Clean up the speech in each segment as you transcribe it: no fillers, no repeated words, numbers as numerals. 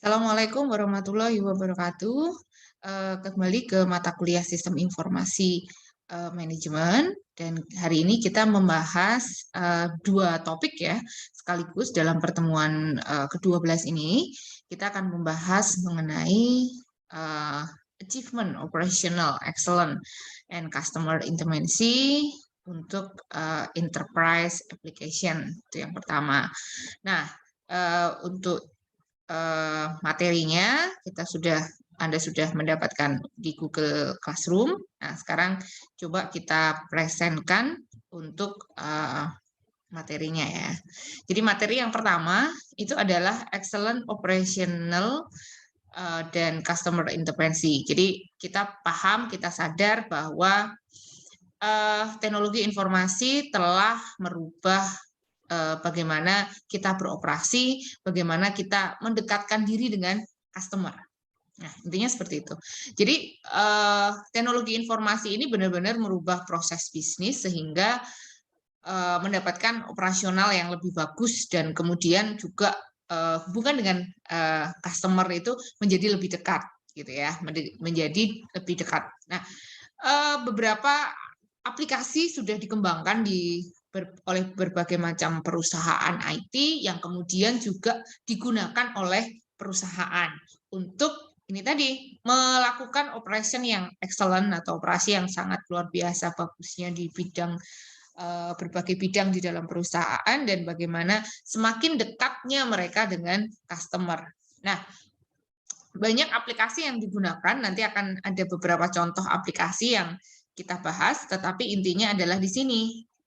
Assalamualaikum warahmatullahi wabarakatuh. Kembali ke mata kuliah Sistem Informasi Manajemen, dan hari ini kita membahas dua topik ya sekaligus dalam pertemuan ke-12 ini. Kita akan membahas mengenai Achievement Operational Excellence and Customer Intimacy untuk Enterprise Application, itu yang pertama. Nah, untuk materinya Anda sudah mendapatkan di Google Classroom. Nah, sekarang coba kita presentkan untuk materinya ya. Jadi materi yang pertama itu adalah excellent operational dan customer intervensi. Jadi kita paham, kita sadar bahwa teknologi informasi telah merubah bagaimana kita beroperasi, bagaimana kita mendekatkan diri dengan customer. Nah, intinya seperti itu. Jadi, teknologi informasi ini benar-benar merubah proses bisnis sehingga mendapatkan operasional yang lebih bagus, dan kemudian juga hubungan dengan customer itu menjadi lebih dekat, gitu ya, menjadi lebih dekat. Nah, beberapa aplikasi sudah dikembangkan oleh berbagai macam perusahaan IT yang kemudian juga digunakan oleh perusahaan untuk ini tadi melakukan operation yang excellent atau operasi yang sangat luar biasa bagusnya di bidang berbagai bidang di dalam perusahaan, dan bagaimana semakin dekatnya mereka dengan customer. Nah, banyak aplikasi yang digunakan, nanti akan ada beberapa contoh aplikasi yang kita bahas, tetapi intinya adalah di sini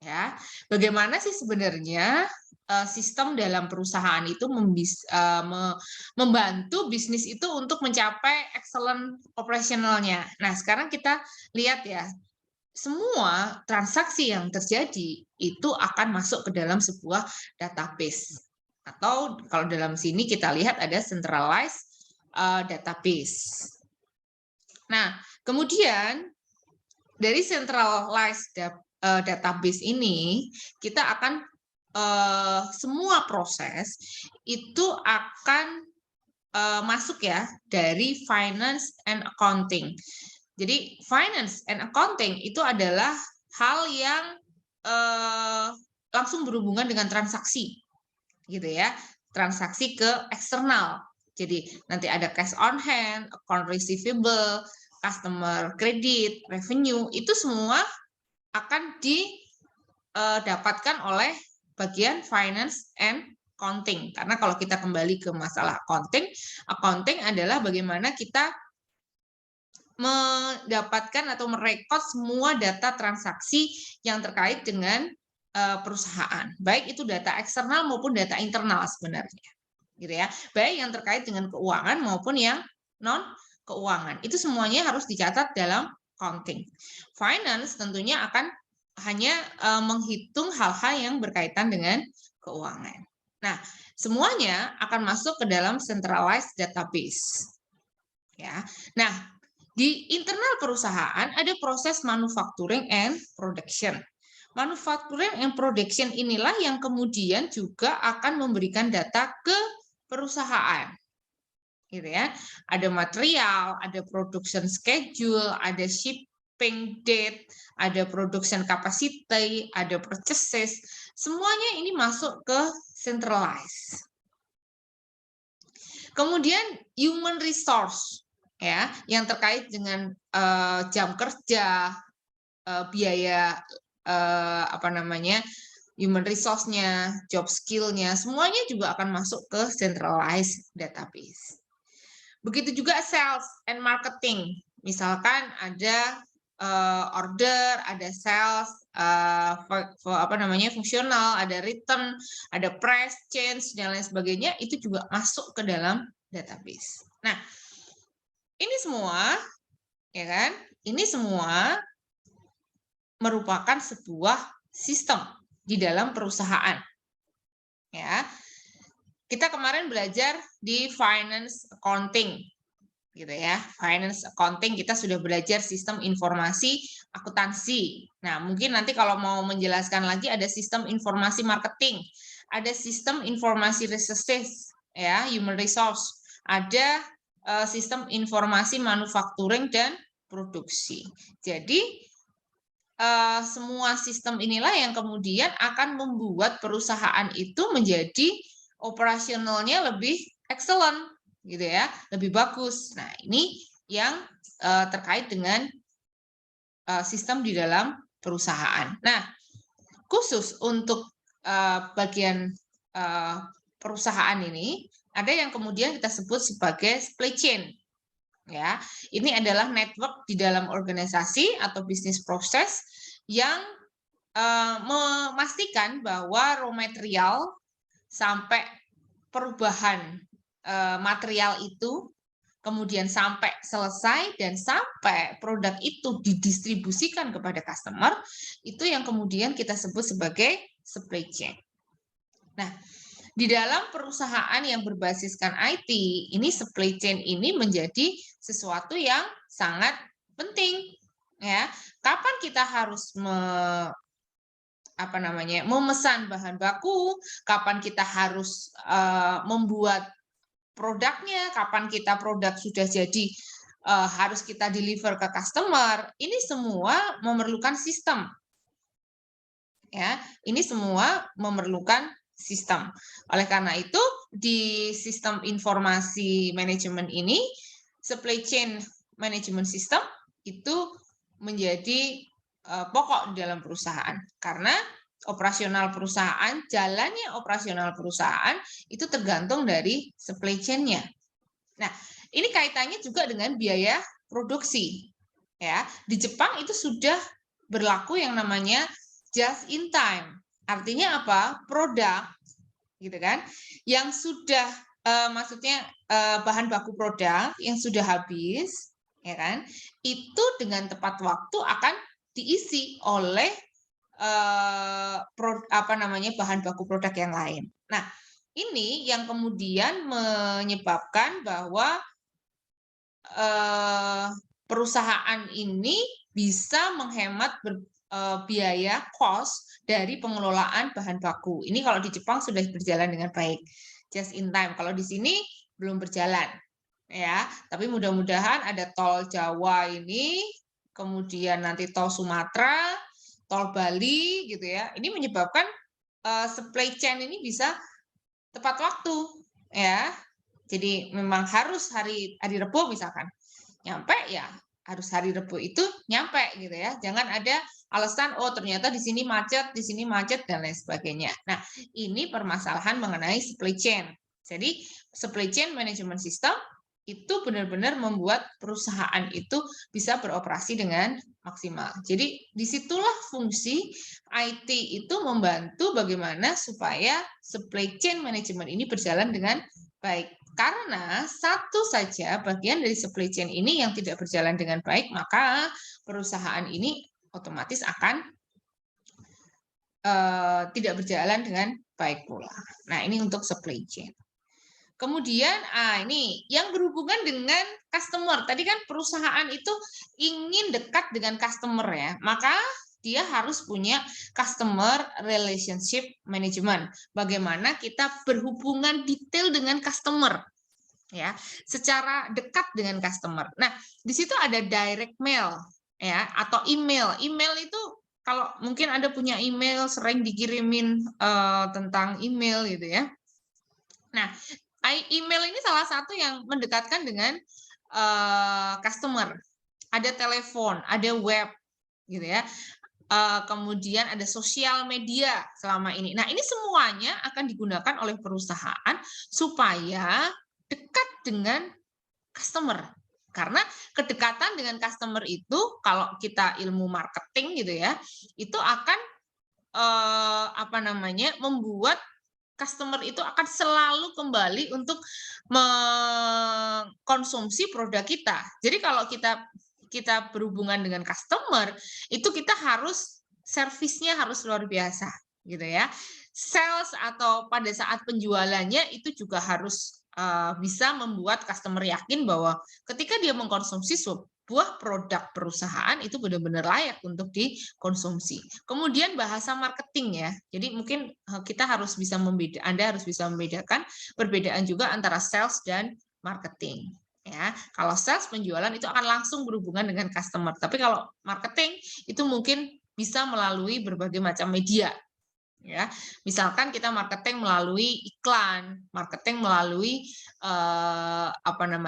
ya. Bagaimana sih sebenarnya sistem dalam perusahaan itu membantu bisnis itu untuk mencapai excellent operationalnya. Nah, sekarang kita lihat ya, semua transaksi yang terjadi itu akan masuk ke dalam sebuah database. Atau kalau dalam sini kita lihat ada centralized database. Nah, kemudian dari centralized database ini kita akan semua proses itu akan masuk ya dari finance and accounting. Jadi finance and accounting itu adalah hal yang langsung berhubungan dengan transaksi, gitu ya, transaksi ke eksternal. Jadi nanti ada cash on hand, account receivable, customer credit, revenue, itu semua akan didapatkan oleh bagian finance and accounting. Karena kalau kita kembali ke masalah accounting adalah bagaimana kita mendapatkan atau merekod semua data transaksi yang terkait dengan perusahaan, baik itu data eksternal maupun data internal sebenarnya, gitu ya, baik yang terkait dengan keuangan maupun yang non keuangan, itu semuanya harus dicatat dalam accounting. Finance tentunya akan hanya menghitung hal-hal yang berkaitan dengan keuangan. Nah, semuanya akan masuk ke dalam centralized database. Ya. Nah, di internal perusahaan ada proses manufacturing and production. Manufacturing and production inilah yang kemudian juga akan memberikan data ke perusahaan. Gitu ya. Ada material, ada production schedule, ada shipping date, ada production capacity, ada purchases. Semuanya ini masuk ke centralized. Kemudian human resource ya, yang terkait dengan jam kerja, biaya human resource-nya, job skill-nya, semuanya juga akan masuk ke centralized database. Begitu juga sales and marketing. Misalkan ada order, ada sales, fungsional, ada return, ada price change dan lain sebagainya, itu juga masuk ke dalam database. Nah, ini semua, ya kan? Ini semua merupakan sebuah sistem di dalam perusahaan. Ya. Kita kemarin belajar di finance accounting, gitu ya. Finance accounting kita sudah belajar sistem informasi akuntansi. Nah, mungkin nanti kalau mau menjelaskan lagi ada sistem informasi marketing, ada sistem informasi resources, ya, human resource, ada sistem informasi manufacturing dan produksi. Jadi semua sistem inilah yang kemudian akan membuat perusahaan itu menjadi operasionalnya lebih excellent, gitu ya, lebih bagus. Nah, ini yang terkait dengan sistem di dalam perusahaan. Nah, khusus untuk bagian perusahaan ini, ada yang kemudian kita sebut sebagai supply chain. Ya, ini adalah network di dalam organisasi atau bisnis proses yang memastikan bahwa raw material sampai perubahan material itu kemudian sampai selesai dan sampai produk itu didistribusikan kepada customer, itu yang kemudian kita sebut sebagai supply chain. Nah, di dalam perusahaan yang berbasiskan IT, ini supply chain ini menjadi sesuatu yang sangat penting. Ya, kapan kita harus memesan bahan baku, kapan kita harus membuat produknya, kapan kita produk sudah jadi harus kita deliver ke customer, ini semua memerlukan sistem. Ya, ini semua memerlukan sistem. Oleh karena itu, di sistem informasi manajemen ini, supply chain management system itu menjadi pokok di dalam perusahaan. Karena operasional perusahaan, jalannya operasional perusahaan itu tergantung dari supply chain-nya. Nah, ini kaitannya juga dengan biaya produksi. Ya, di Jepang itu sudah berlaku yang namanya just in time. Artinya apa? Produk, gitu kan? Yang sudah maksudnya bahan baku produk yang sudah habis, ya kan? Itu dengan tepat waktu akan diisi oleh bahan baku produk yang lain. Nah, ini yang kemudian menyebabkan bahwa perusahaan ini bisa menghemat biaya cost dari pengelolaan bahan baku. Ini kalau di Jepang sudah berjalan dengan baik, just in time. Kalau di sini belum berjalan, ya. Tapi mudah-mudahan ada tol Jawa ini, kemudian nanti tol Sumatera, tol Bali, gitu ya. Ini menyebabkan supply chain ini bisa tepat waktu, ya. Jadi memang harus hari Rebo misalkan nyampe ya harus hari Rebo itu nyampe gitu ya. Jangan ada alasan oh ternyata di sini macet dan lain sebagainya. Nah, ini permasalahan mengenai supply chain. Jadi supply chain management system itu benar-benar membuat perusahaan itu bisa beroperasi dengan maksimal. Jadi disitulah fungsi IT itu membantu bagaimana supaya supply chain management ini berjalan dengan baik. Karena satu saja bagian dari supply chain ini yang tidak berjalan dengan baik, maka perusahaan ini otomatis akan tidak berjalan dengan baik pula. Nah, ini untuk supply chain. Kemudian, ini yang berhubungan dengan customer. Tadi kan perusahaan itu ingin dekat dengan customer ya, maka dia harus punya customer relationship management. Bagaimana kita berhubungan detail dengan customer, ya, secara dekat dengan customer. Nah, di situ ada direct mail, ya, atau email. Email itu kalau mungkin Anda punya email sering dikirimin tentang email gitu ya. Nah, email ini salah satu yang mendekatkan dengan customer. Ada telepon, ada web, gitu ya. Kemudian ada sosial media selama ini. Nah, ini semuanya akan digunakan oleh perusahaan supaya dekat dengan customer. Karena kedekatan dengan customer itu, kalau kita ilmu marketing gitu ya, itu akan membuat customer itu akan selalu kembali untuk mengkonsumsi produk kita. Jadi kalau kita berhubungan dengan customer, itu kita harus servisnya harus luar biasa, gitu ya. Sales atau pada saat penjualannya itu juga harus bisa membuat customer yakin bahwa ketika dia mengkonsumsi sebuah produk perusahaan itu benar-benar layak untuk dikonsumsi. Kemudian bahasa marketing ya. Jadi mungkin kita harus bisa Anda harus bisa membedakan perbedaan juga antara sales dan marketing. Ya, kalau sales penjualan itu akan langsung berhubungan dengan customer. Tapi kalau marketing itu mungkin bisa melalui berbagai macam media. Ya, misalkan kita marketing melalui iklan, marketing melalui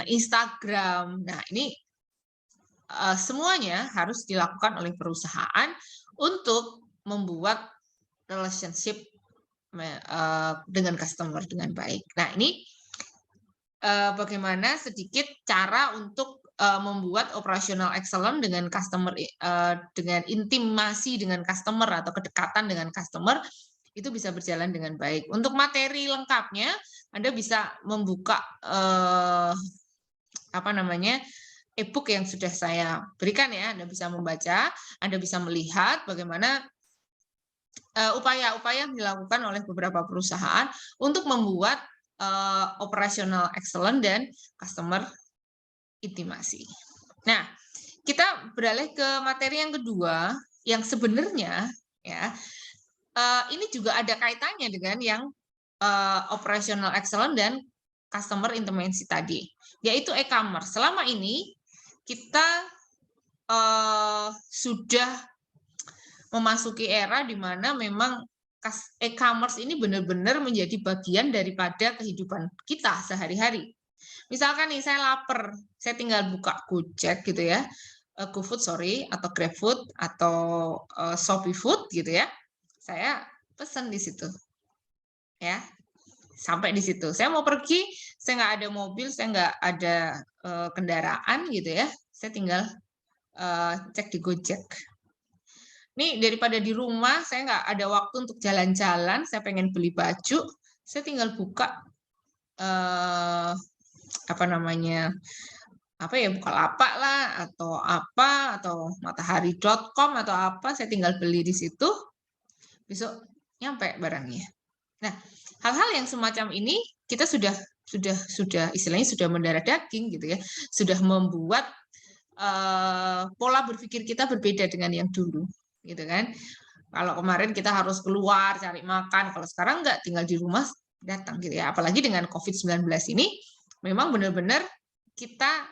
Instagram. Nah, ini semuanya harus dilakukan oleh perusahaan untuk membuat relationship dengan customer dengan baik. Nah, ini bagaimana sedikit cara untuk membuat operational excellence dengan customer, dengan intimasi dengan customer atau kedekatan dengan customer itu bisa berjalan dengan baik. Untuk materi lengkapnya, Anda bisa membuka e-book yang sudah saya berikan ya. Anda bisa membaca, Anda bisa melihat bagaimana upaya-upaya yang dilakukan oleh beberapa perusahaan untuk membuat operational excellence dan customer intimasi. Nah, kita beralih ke materi yang kedua, yang sebenarnya ya ini juga ada kaitannya dengan yang operational excellence dan customer intimacy tadi, yaitu e-commerce. Selama ini kita sudah memasuki era di mana memang e-commerce ini benar-benar menjadi bagian daripada kehidupan kita sehari-hari. Misalkan nih saya lapar, saya tinggal buka Gojek gitu ya, GoFood atau GrabFood atau Shopee Food gitu ya. Saya pesan di situ. Ya. Sampai di situ. Saya mau pergi, saya nggak ada mobil, saya nggak ada kendaraan gitu ya. Saya tinggal cek di Gojek. Nih daripada di rumah saya nggak ada waktu untuk jalan-jalan, saya pengen beli baju, saya tinggal buka Bukalapak lah atau matahari.com atau apa, saya tinggal beli di situ, besok nyampe barangnya. Nah, hal-hal yang semacam ini kita sudah istilahnya sudah mendarah daging gitu ya, sudah membuat pola berpikir kita berbeda dengan yang dulu. Gitu kan. Kalau kemarin kita harus keluar cari makan, kalau sekarang nggak, tinggal di rumah datang gitu ya. Apalagi dengan COVID-19 ini memang benar-benar kita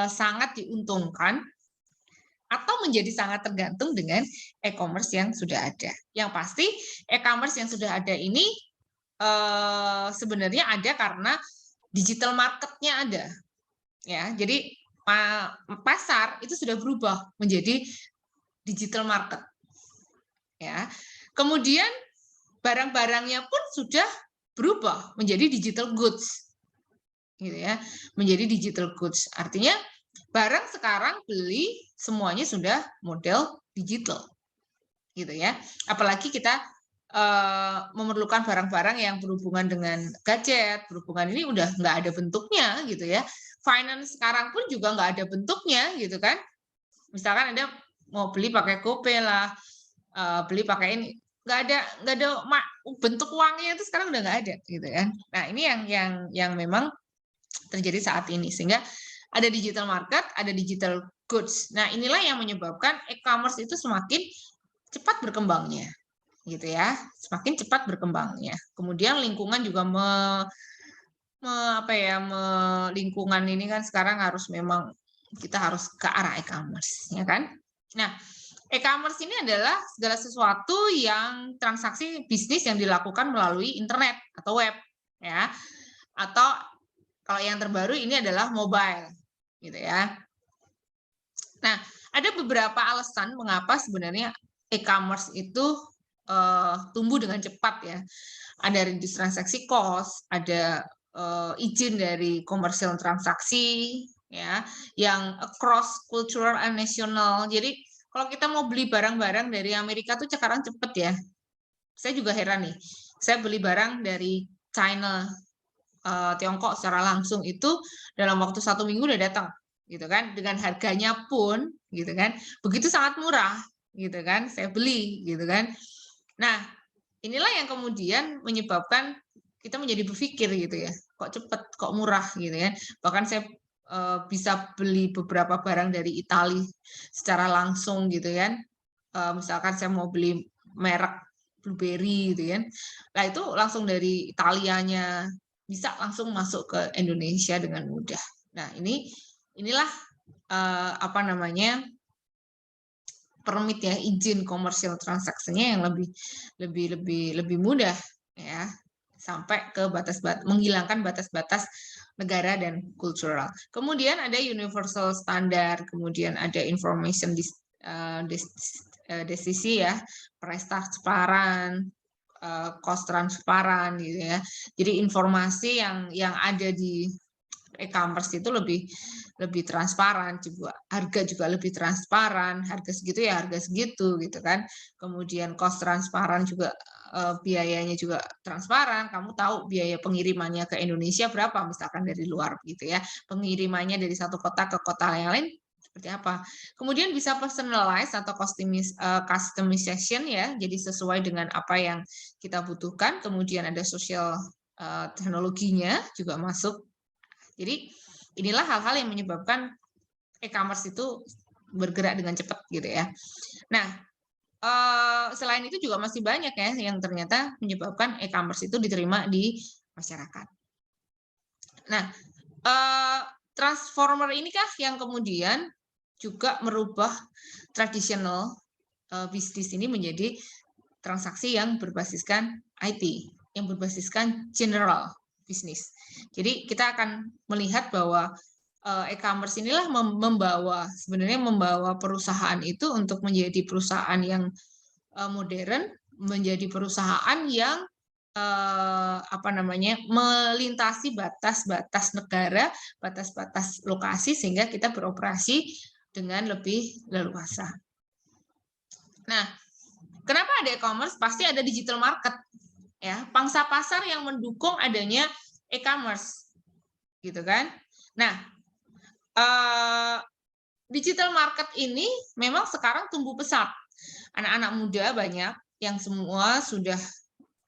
sangat diuntungkan atau menjadi sangat tergantung dengan e-commerce yang sudah ada. Yang pasti e-commerce yang sudah ada ini sebenarnya ada karena digital marketnya ada. Ya, jadi pasar itu sudah berubah menjadi digital market. Ya. Kemudian barang-barangnya pun sudah berubah menjadi digital goods. Gitu ya. Menjadi digital goods. Artinya barang sekarang beli semuanya sudah model digital. Gitu ya. Apalagi kita memerlukan barang-barang yang berhubungan dengan gadget, berhubungan ini udah nggak ada bentuknya gitu ya. Finance sekarang pun juga nggak ada bentuknya gitu kan. Misalkan Anda mau beli pakai GoPay lah, beli pakai ini, nggak ada bentuk uangnya itu sekarang udah nggak ada gitu kan. Nah ini yang memang terjadi saat ini, sehingga ada digital market, ada digital goods. Nah inilah yang menyebabkan e-commerce itu semakin cepat berkembangnya, gitu ya, semakin cepat berkembangnya. Kemudian lingkungan juga lingkungan ini kan sekarang harus memang kita harus ke arah e-commerce, ya kan? Nah, e-commerce ini adalah segala sesuatu yang transaksi bisnis yang dilakukan melalui internet atau web, ya. Atau kalau yang terbaru ini adalah mobile, gitu ya. Nah, ada beberapa alasan mengapa sebenarnya e-commerce itu tumbuh dengan cepat ya. Ada reduce transaksi cost, ada izin dari komersial transaksi, ya, yang across cultural and national. Jadi kalau kita mau beli barang-barang dari Amerika tuh sekarang cepet ya. Saya juga heran nih. Saya beli barang dari China, Tiongkok secara langsung itu dalam waktu 1 minggu udah datang, gitu kan. Dengan harganya pun, gitu kan, begitu sangat murah, gitu kan. Saya beli, gitu kan. Nah, inilah yang kemudian menyebabkan kita menjadi berpikir gitu ya, kok cepet, kok murah gitu ya. Bahkan saya bisa beli beberapa barang dari Italia secara langsung gitu kan. Misalkan saya mau beli merek blueberry gitu kan. Nah, itu langsung dari Italianya bisa langsung masuk ke Indonesia dengan mudah. Nah, inilah apa namanya, permit ya, izin komersial transaksinya yang lebih mudah ya, sampai ke menghilangkan batas-batas negara dan kultural. Kemudian ada universal standard, kemudian ada information desisi ya, price transparan, cost transparan gitu ya. Jadi informasi yang ada di e-commerce itu lebih transparan, juga harga juga lebih transparan, harga segitu ya harga segitu gitu kan. Kemudian cost transparan juga, biayanya juga transparan, kamu tahu biaya pengirimannya ke Indonesia berapa misalkan dari luar gitu ya, pengirimannya dari satu kota ke kota yang lain seperti apa. Kemudian bisa personalize atau customization ya, jadi sesuai dengan apa yang kita butuhkan. Kemudian ada social teknologinya juga masuk. Jadi inilah hal-hal yang menyebabkan e-commerce itu bergerak dengan cepat gitu ya. Nah, selain itu juga masih banyak ya yang ternyata menyebabkan e-commerce itu diterima di masyarakat. Nah, transformer ini kah yang kemudian juga merubah tradisional bisnis ini menjadi transaksi yang berbasiskan IT, yang berbasiskan general bisnis. Jadi kita akan melihat bahwa e-commerce inilah sebenarnya membawa perusahaan itu untuk menjadi perusahaan yang modern, menjadi perusahaan yang apa namanya, melintasi batas-batas negara, batas-batas lokasi sehingga kita beroperasi dengan lebih leluasa. Nah, kenapa ada e-commerce? Pasti ada digital market ya, pangsa pasar yang mendukung adanya e-commerce gitu kan. Nah, digital market ini memang sekarang tumbuh pesat. Anak-anak muda banyak yang semua sudah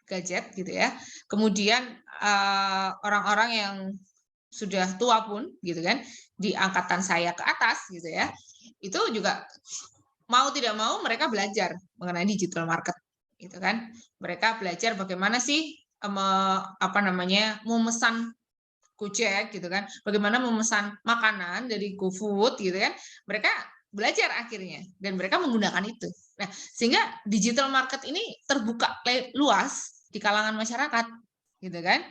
gadget gitu ya. Kemudian orang-orang yang sudah tua pun gitu kan, di angkatan saya ke atas gitu ya, itu juga mau tidak mau mereka belajar mengenai digital market gitu kan. Mereka belajar bagaimana sih memesan Gojek gitu kan, bagaimana memesan makanan dari GoFood gitu kan. Mereka belajar akhirnya dan mereka menggunakan itu. Nah, sehingga digital market ini terbuka luas di kalangan masyarakat gitu kan.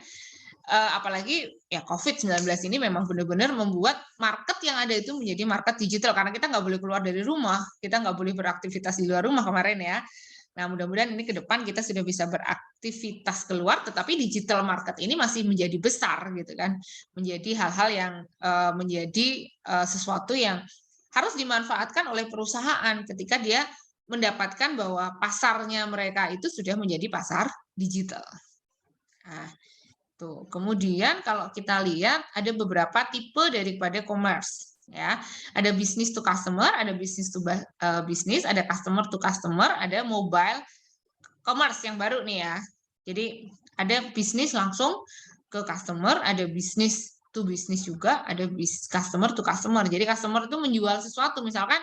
Apalagi ya COVID-19 ini memang benar-benar membuat market yang ada itu menjadi market digital, karena kita nggak boleh keluar dari rumah, kita nggak boleh beraktivitas di luar rumah kemarin ya. Nah, mudah-mudahan ini ke depan kita sudah bisa beraktivitas keluar, tetapi digital market ini masih menjadi besar gitu kan, menjadi hal-hal yang menjadi sesuatu yang harus dimanfaatkan oleh perusahaan ketika dia mendapatkan bahwa pasarnya mereka itu sudah menjadi pasar digital. Nah, tuh. Kemudian kalau kita lihat ada beberapa tipe daripada commerce ya. Ada business to customer, ada business to business, ada customer to customer, ada mobile commerce yang baru nih ya. Jadi ada bisnis langsung ke customer, ada business to business juga, ada customer to customer. Jadi customer itu menjual sesuatu, misalkan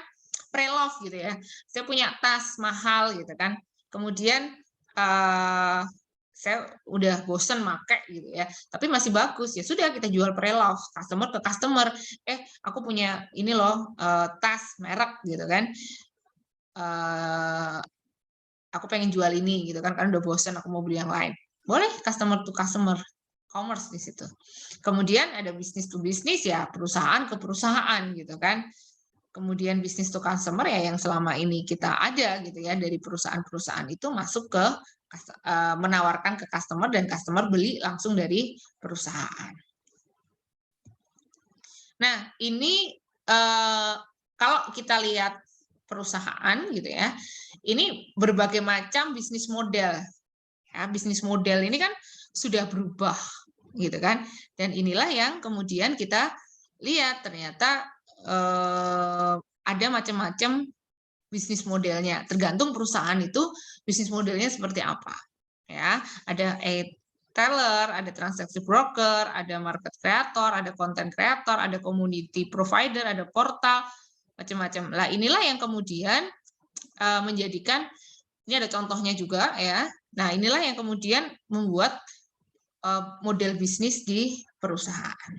pre-love gitu ya. Saya punya tas mahal gitu kan. Kemudian saya udah bosen make gitu ya, tapi masih bagus, ya sudah kita jual pre-love, customer ke customer. Aku punya ini loh, tas merek gitu kan, aku pengen jual ini gitu kan, karena udah bosen aku mau beli yang lain. Boleh customer to customer, commerce di situ. Kemudian ada business to business ya, perusahaan ke perusahaan gitu kan. Kemudian business to customer ya yang selama ini kita ada gitu ya, dari perusahaan-perusahaan itu masuk ke menawarkan ke customer dan customer beli langsung dari perusahaan. Nah, ini kalau kita lihat perusahaan gitu ya, ini berbagai macam bisnis model. Ya, bisnis model ini kan sudah berubah gitu kan. Dan inilah yang kemudian kita lihat ternyata ada macam-macam bisnis modelnya, tergantung perusahaan itu bisnis modelnya seperti apa. Ya, ada e-tailer, ada transaksi broker, ada market creator, ada content creator, ada community provider, ada portal, macam-macam. Lah inilah yang kemudian menjadikan, ini ada contohnya juga ya. Nah, inilah yang kemudian membuat model bisnis di perusahaan.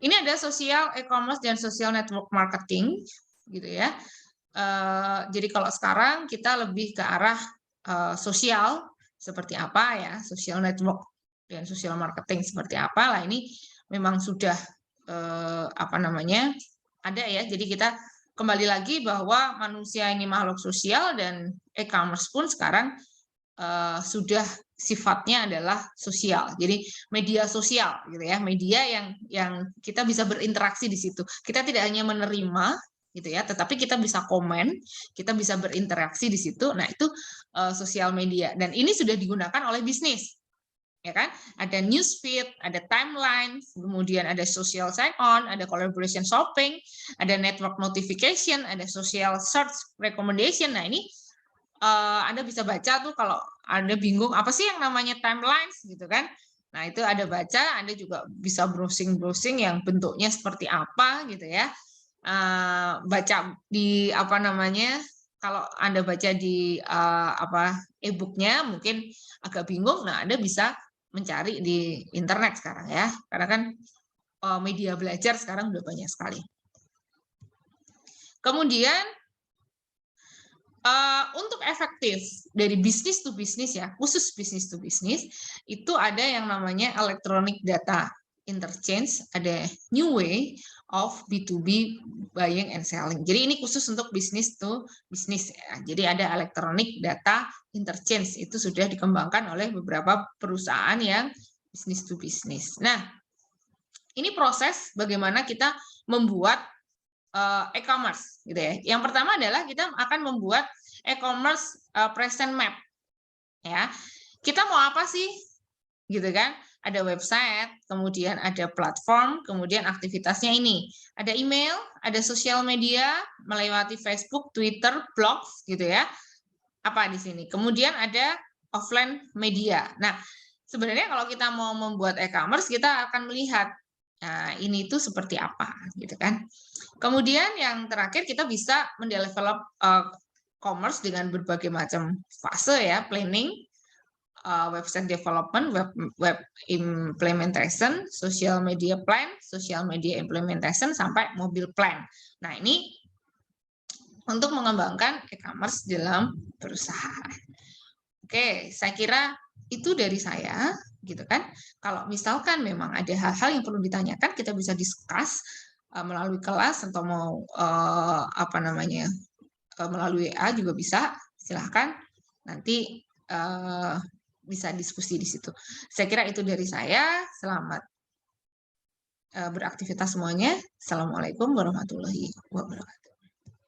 Ini ada social e-commerce dan social network marketing, gitu ya. Jadi kalau sekarang kita lebih ke arah sosial seperti apa ya, social network dan social marketing seperti apa lah, ini memang sudah apa namanya ada ya. Jadi kita kembali lagi bahwa manusia ini makhluk sosial dan e-commerce pun sekarang sudah sifatnya adalah sosial. Jadi media sosial gitu ya, media yang kita bisa berinteraksi di situ. Kita tidak hanya menerima gitu ya, tetapi kita bisa komen, kita bisa berinteraksi di situ. Nah, itu sosial media dan ini sudah digunakan oleh bisnis. Ya kan? Ada newsfeed, ada timeline, kemudian ada social sign-on, ada collaboration shopping, ada network notification, ada social search recommendation. Nah, ini Anda bisa baca tuh kalau Anda bingung apa sih yang namanya timelines gitu kan. Nah, itu ada baca, Anda juga bisa browsing-browsing yang bentuknya seperti apa gitu ya. Baca di apa namanya, kalau Anda baca di e-booknya mungkin agak bingung, nah Anda bisa mencari di internet sekarang ya. Karena kan media belajar sekarang udah banyak sekali. Kemudian untuk efektif dari bisnis to bisnis ya, khusus bisnis to bisnis, itu ada yang namanya electronic data interchange, ada new way of B2B buying and selling. Jadi ini khusus untuk bisnis to bisnis ya. Jadi ada electronic data interchange, itu sudah dikembangkan oleh beberapa perusahaan yang bisnis to bisnis. Nah, ini proses bagaimana kita membuat e-commerce gitu ya. Yang pertama adalah kita akan membuat e-commerce present map. Ya. Kita mau apa sih? Gitu kan? Ada website, kemudian ada platform, kemudian aktivitasnya ini. Ada email, ada sosial media melewati Facebook, Twitter, blogs gitu ya. Apa di sini? Kemudian ada offline media. Nah, sebenarnya kalau kita mau membuat e-commerce, kita akan melihat nah, ini tuh seperti apa gitu kan. Kemudian yang terakhir kita bisa mendevelop commerce dengan berbagai macam fase ya, planning, website development, web implementation, social media plan, social media implementation sampai mobile plan. Nah, ini untuk mengembangkan e-commerce dalam perusahaan. Oke, saya kira itu dari saya gitu kan. Kalau misalkan memang ada hal-hal yang perlu ditanyakan, kita bisa discuss melalui kelas atau mau apa namanya melalui WA juga bisa. Silahkan nanti bisa diskusi di situ. Saya kira itu dari saya. Selamat beraktivitas semuanya. Assalamualaikum warahmatullahi wabarakatuh.